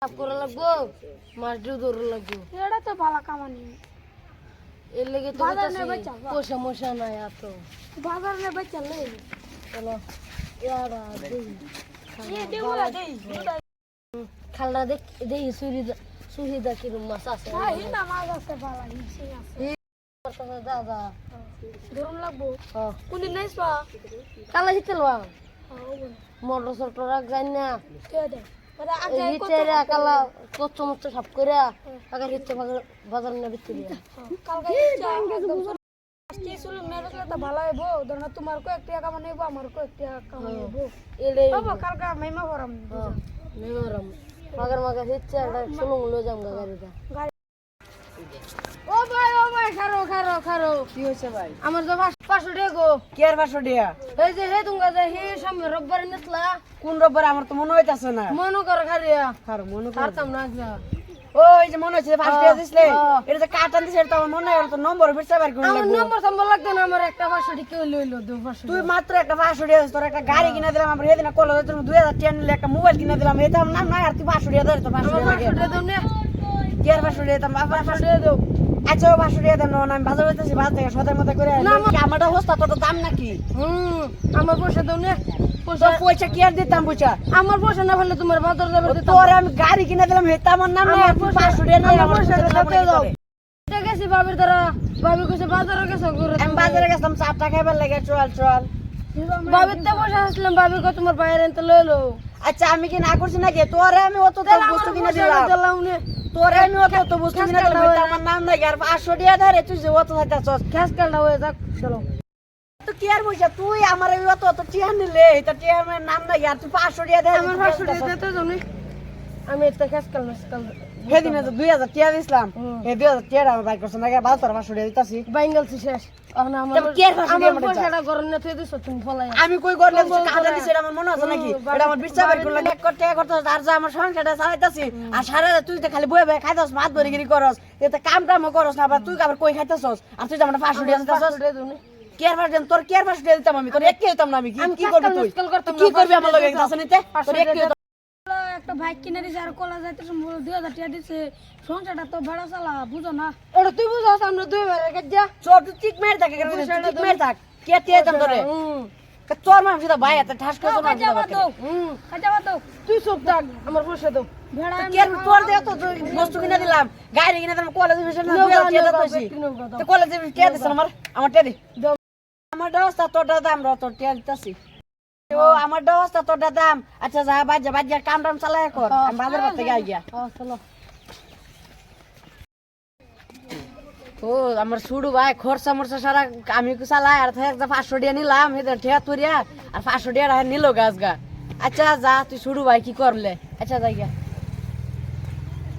সাফ করা লাগবো, মাছ দিয়ে ধরা লাগবো। এটা তো ভালো কামানি। এর লেগে তো পয়সা মশা নাই এত। বাজার নে বেচা লই। চলো ইয়ারা দেই। খালরা দেই সুহিদা কিরম মাছ আছে। হ্যাঁ হিনা মাছ আছে ভালো হিসি আছে। দাদা ধরুন লাগবো। হ্যাঁ কোন নাইস পা। কালা হিতেলবা হ্যাঁ মোটর সটর রাখ যাই না। কে দে। ওরা আগে হিতেরা কালা কত মত সব করে আগে হিতে বাজার না বিক্রি দিয়া। কালকে একদম আজকে শুরু মেরেলে তো ভালো হইবো। ধরনা তোমার কো এক টাকা কামাইবো আমার কো এক টাকা কামাইবো। এলে বাবা কালকে মাইমা ভরাম। মেমরাম মাগার হিতে এটা শুনুন লো যাম গাড়িটা। ও ভাই খারো কি হয়েছে ভাই? আমার তো 500 টাকা গো। কি আর 500 টাকা? এই যে হে তুঙ্গা যে হে সামনে রব্বার নেতলা কোন রব্বার আমার তো মনে হইতাছে না। মনো কর খারিয়া আর মনে কর। খারতাম না যা ওই যে মনে হচ্ছে 500 টাকা দিছলে এটা যে কাটান দিছ এটা তো আমার মনে হয় তো নম্বর ফিরতে পার কোন আমার লাগবে। নম্বর সম্বল লাগতো না আমার একটা 500 টাকা লইলো দো 500 তুই মাত্র একটা 500 টাকা দিছ তোর একটা গাড়ি কিনা দিলাম আমরা হেদিনা কলেজে তুমি 2000 টাকা নিলে একটা মোবাইল কিনা দিলাম এটা আমার নাম নাই আর তুই 500 টাকা ধরে তো 500 আমার টাকা 500 টাকা দাও না কি আর 500 টাকা দাম 500 টাকা দাও আচ্ছা 500 টাকা দাম না আমি বাজার হইতাছি বাজার থেকে সদার মতো করে আমারটা হস্তা তোর দাম নাকি আমার পয়সা দাও না তোর পয়সা কি আর দিতাম বুঝা আমার পয়সা না হলে তোমার বাজার যাবে দিতাম তোর আমি গাড়ি কিনা দিলাম হেতা আমার নাম নাই 500 টাকা নাই আমার পয়সা দাও এটা গেছি বাবির দ্বারা বাবি কইছে বাজারে গেছে ঘুরে আমি বাজারে গেছিলাম 4 টাকা খাইবার লাগে চল বাবির তো পয়সা আসলাম বাবি কো তোমার বাইরে এনতে লইলো আচ্ছা আমি কি না করছি নাকি তোরে আমি অত তো বস্তু কিনে দিলাম তোরে আমি অত বস্তু কিনে দিলাম এটা আমার নাম নাই আর 500 টাকা ধরে তুই যে অত চাইতাছস গ্যাস কালটা হয়ে যাক চলো তো কি আর বইছা তুই আমার এই অত টিয়া নিলে এটা টিয়া আমার নাম নাই আর তুই 500 টাকা দে আমার 500 টাকা দিতে জানি আমি একটা গ্যাস কাল সেদিন তো 2000 টাকা দিছিলাম এই 2000 টাকা আমার বাইক করছ না 500 টাকা দিতাছি বাইঙ্গলছি শেষ এখন আমার আমার পয়সাটা গরম না তুই দিছ তুমি ফলাই আমি কই করলে কাটা দিছি এটা আমার মনে আছে নাকি এটা আমার বিশ্বাস বাড়ি করলে এক কোটি টাকা করছস আর যা আমার সংসারটা চালাইতাছি আর সারা তুই তো খালি বয়ে বয়ে খাইতাছস মাত ভরিগিরি করস এতে কামও করস না আবার তুই আবার কই খাইতাছস আর তুই আমার 500 টাকা দিতাছস কেয়ার ভার্জন তোর কেয়ার ভার্জন দিয়ে দিতাম আমি তোর এক দিতাম না আমি কি করবি তুই কি করবি আমার লগে দাস নিতে তোর এক একটা বাইক কিনে দিছে আর কলা যাইতে 2000 টাকা দিছে সংসারটা তো ভাড়া চালা বুঝো না এটা তুই বুঝাস আমরা দুই ভাই রেখে যা চোর তুই ঠিক মেরে থাকে ঠিক মেরে থাক কে তে দাম ধরে তোর মাম সেটা ভাই এত ঠাস করে না খাজা দাও তুই চুপ থাক আমার পয়সা দাও ভেড়া কে তোর দে তো বস্তু কিনে দিলাম গাড়ি কিনে দিলাম কলেজে ফেসে না 2000 টাকা দিছি তো কলেজে কে দিছ আমার তে দি আমার দস্তা তোরটা দাম র তোর তে দিতাছি ও আমার দস্তা তোরটা দাম আচ্ছা যা বাজে কাম টাম চালায় কর আমি বাজার করতে যাই গিয়া চলো ও আমার ছুড়ু ভাই খরচা মরচা সারা আমি চালাই আর 500 টাকা নিলাম এটা ঠেয়া তুরিয়া আর 500 টাকা নিল গাছ গা আচ্ছা যা তুই ছুড়ু ভাই কি করলে আচ্ছা যাই গিয়া